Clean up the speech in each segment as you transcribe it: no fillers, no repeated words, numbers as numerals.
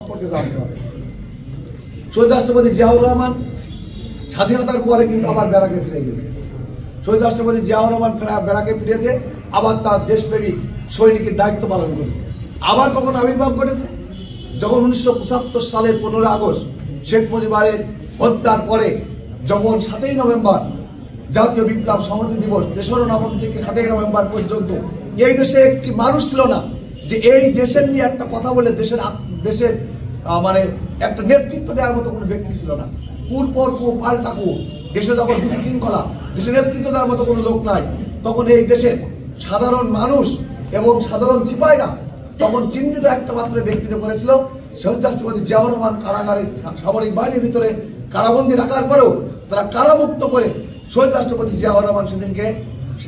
সম্পর্কে জানতে হবে। শহীদ রাষ্ট্রপতি জিয়াউর রহমান স্বাধীনতার পরে কিন্তু আবার ব্যারাকে ফিরে গেছে। শহীদ রাষ্ট্রপতি জিয়াউর রহমান ব্যারাকে ফিরেছে, আবার তার দেশপ্রেমিক সৈনিকের দায়িত্ব পালন করেছে। আবার কখন আবির্ভাব ঘটেছে? যখন 1975 সালের 15 আগস্ট শেখ মুজিবের হত্যার পরে, যখন 7ই নভেম্বর জাতীয় বিপ্লব সংহতি দিবস, 3রা নভেম্বর থেকে 7ই নভেম্বর পর্যন্ত এই দেশে একটি মানুষ ছিল না যে এই দেশের নিয়ে একটা কথা বলে দেশের মানে একটা নেতৃত্ব দেওয়ার মতো কোনো ব্যক্তি ছিল না। কুর পর কু পাল্টা কু, দেশে যখন বিশৃঙ্খলা, দেশে নেতৃত্ব দেওয়ার মতো কোনো লোক নাই, তখন এই দেশের সাধারণ মানুষ এবং সাধারণ সিপাহীরা তখন চিহ্নিত একটা মাত্র ব্যক্তিতে করেছিল। শহীদ রাষ্ট্রপতি জিয়াউর রহমান কারাগারে সামরিক বাহিনীর ভিতরে কারাবন্দী রাখার পরেও তারা কারামুক্ত করে শহীদ রাষ্ট্রপতি জিয়াউর রহমান সেদিনকে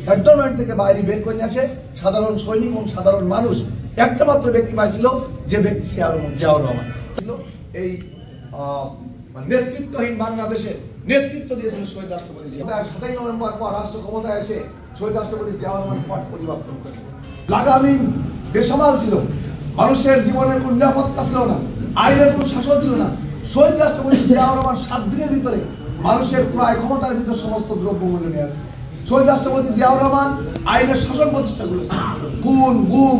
ক্যান্টনমেন্ট থেকে বাইরে বের করে নিয়ে আসে। সাধারণ সৈনিক এবং সাধারণ মানুষ একটা মাত্র ব্যক্তি পাইছিল, যে ব্যক্তি জিয়াউর রহমান ছিল। এই নেতৃত্বহীন বাংলাদেশের নেতৃত্ব দিয়েছিল শহীদ রাষ্ট্রপতি জিয়া। 7ই নভেম্বর পর রাষ্ট্র ক্ষমতায় এসে শহীদ রাষ্ট্রপতি জিয়াউর রহমান পট পরিবর্তন করে লাগামহীন বেসামাল ছিল, মানুষের জীবনের কোনো নিরাপত্তা ছিল না, আইনের কোনো শাসন ছিল না। শহীদ রাষ্ট্রপতি জিয়াউর রহমান 7 দিনের ভিতরে মানুষের ক্রয় ক্ষমতার ভিতর সমস্ত দ্রব্যমূল্য নিয়ে আসে। শহীদ রাষ্ট্রপতি জিয়াউর রহমান আইনের শাসন প্রতিষ্ঠা করেছে। খুন, গুম,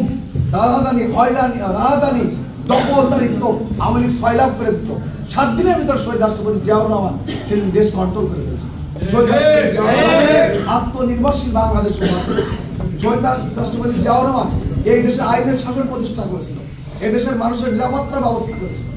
রাজধানী, হয়রানি, রাজধানী, দখলদারিত্ব আওয়ামী লীগ সয়লাভ করে দিত। 7 দিনের ভিতর শহীদ রাষ্ট্রপতি জিয়াউর রহমান সেদিন দেশ কন্ট্রোল করে ফেলেছে। শহীদ রাষ্ট্রপতি জিয়াউর রহমান আত্মনির্ভরশীল বাংলাদেশ শহীদ রাষ্ট্রপতি জিয়াউর রহমান এই দেশে আইনের শাসন প্রতিষ্ঠা করেছিল, এই দেশের মানুষের নিরাপত্তার ব্যবস্থা করেছিল,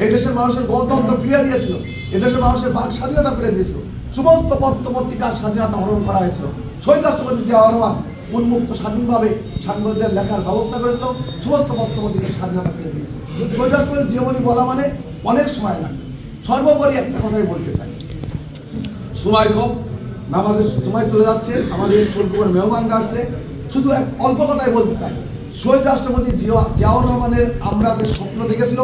এই দেশের মানুষের গণতন্ত্র ফিরিয়ে দিয়েছিল, এই দেশের মানুষের বাক স্বাধীনতা ফিরে দিয়েছিল, সমস্ত পত্র পত্রিকার স্বাধীনতা হরণ করা হয়েছিল। শহীদ রাষ্ট্রপতি জিয়াউর রহমান উন্মুক্ত স্বাধীনভাবে সাংবাদিকদের লেখার ব্যবস্থা করেছিল, সমস্ত পত্র পত্রিকার স্বাধীনতা ফিরে দিয়েছিল। শহীদ রাষ্ট্রপতি জীবনী বলা মানে অনেক সময় লাগবে। সর্বোপরি একটা কথাই বলতে চাই, সময় কম, নামাজের সময় চলে যাচ্ছে, আমাদের শুল্কর মেহমানরা আসছে, শুধু এক অল্প কথাই বলতে চাই। শহীদ রাষ্ট্রপতি জিয়াউর রহমানের আমরা যে স্বপ্ন দেখেছিল,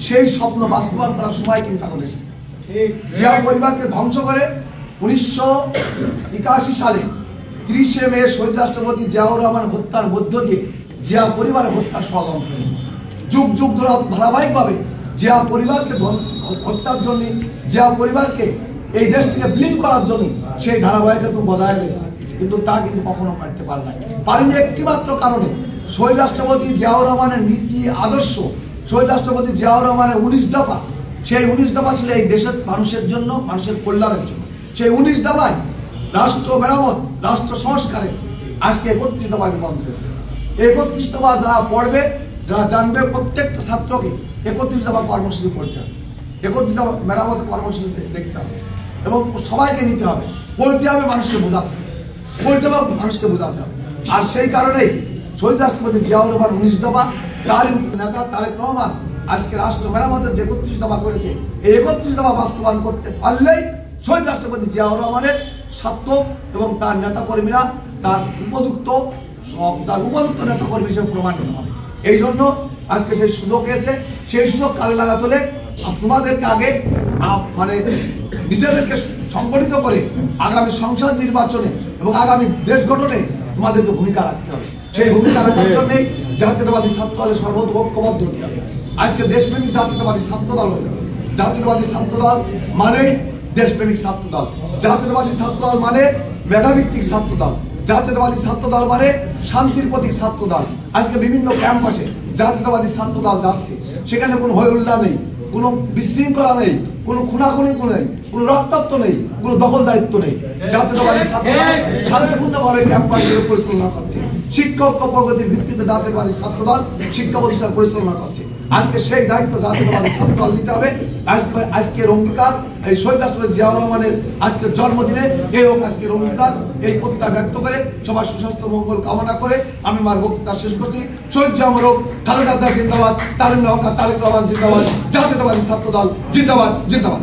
সেই স্বপ্ন বাস্তবায়ন করার সময় কিন্তু এখন এসেছে। জিয়া পরিবারকে ধ্বংস করে 1981 সালে 30শে মে শহীদ রাষ্ট্রপতি জিয়াউর রহমান হত্যার মধ্য দিয়ে জিয়া পরিবারের হত্যার ষড়যন্ত্র হয়েছে। যুগ যুগ ধরে ধারাবাহিকভাবে জিয়া পরিবারকে হত্যার জন্য, জিয়া পরিবারকে এই দেশ থেকে বিলীন করার জন্য সেই ধারাবাহিকতা বজায় রয়েছে, কিন্তু তা কিন্তু কখনো কাটতে পারেনি একটি মাত্র কারণে। শহীদ রাষ্ট্রপতি জিয়াউর রহমানের নীতি আদর্শ, শহীদ রাষ্ট্রপতি জিয়াউর রহমানের 19 দফা, সেই 19 দফা ছিল এই দেশের মানুষের জন্য, মানুষের কল্যাণের জন্য। সেই 19 দফায় রাষ্ট্র মেরামত, রাষ্ট্র সংস্কারে আজকে 31 দফায় রূপান্তরিত হয়েছে। 31 দফা যারা পড়বে, যারা জানবে, প্রত্যেকটা ছাত্রকে 31 দফা কর্মসূচি পড়তে হবে, 31 দফা মেরামতের কর্মসূচি দেখতে হবে এবং সবাইকে নিতে হবে, পড়তে হবে, মানুষকে বোঝাতে হবে, পড়তে হবে, মানুষকে বোঝাতে হবে। আর সেই কারণেই শহীদ রাষ্ট্রপতি জিয়াউর রহমান 19 দফা, তার নেতা তারেক রহমান আজকে রাষ্ট্র মেরামতের যে 31 দফা করেছে, এই 31 দফা বাস্তবায়ন করতে পারলেই শহীদ রাষ্ট্রপতি জিয়াউর রহমানের সার্থক এবং তার নেতাকর্মীরা তার উপযুক্ত নেতাকর্মী হিসেবে প্রমাণিত হবে। এই জন্য আজকে সেই সুযোগ এসে, সেই সুযোগ কাজে লাগাতে হলে তোমাদেরকে আগে মানে নিজেদেরকে সংগঠিত করে আগামী সংসদ নির্বাচনে এবং আগামী দেশ গঠনে তোমাদেরকে ভূমিকা রাখতে হবে। সেই ভূমিকা রাখার জন্যই জাতীয়তাবাদী ছাত্র দলের সর্বত ঐক্যবদ্ধ হতে হবে। আজকে দেশপ্রেমিক জাতীয়তাবাদী ছাত্র দল হতে হবে। জাতীয়তাবাদী ছাত্র দল মানে দেশপ্রেমিক ছাত্র দল, জাতীয়তাবাদী ছাত্র দল মানে মেধাভিত্তিক ছাত্র দল, জাতীয়তাবাদী ছাত্র দল মানে শান্তির প্রতীক ছাত্র দল। আজকে বিভিন্ন ক্যাম্পাসে জাতীয়তাবাদী ছাত্র দল যাচ্ছে, সেখানে কোনো হই হুল্লা নেই, কোনো বিশৃঙ্খলা নেই, কোনো খুনাখুনি নেই, কোনো রক্তাক্ত নেই, কোনো দখলদারিত্ব নেই। জাতীয়তাবাদী ছাত্রদল শান্তিপূর্ণভাবে ক্যাম্পাসগুলো পরিচালনা করছে। শিক্ষক প্রগতির ভিত্তিতে জাতীয়তাবাদী ছাত্রদল শিক্ষা প্রতিষ্ঠান পরিচালনা করছে। আজকে সেই দায়িত্ব জাতীয়তাবাদী ছাত্রদল নিতে হবে। আজকের অঙ্গীকার, এই শহীদ রাষ্ট্রপতি জিয়াউর রহমানের আজকের জন্মদিনে এই হোক আজকের অঙ্গীকার, এই প্রত্যয় ব্যক্ত করে সবার সুস্বাস্থ্য মঙ্গল কামনা করে আমি আমার বক্তৃতা শেষ করছি। শহীদ জিয়াউর হোক, খালেদা জিয়া জিন্দাবাদ, তারেক রহমান জিন্দাবাদ, জাতীয়তাবাদী ছাত্রদল জিন্দাবাদ, জিন্দাবাদ।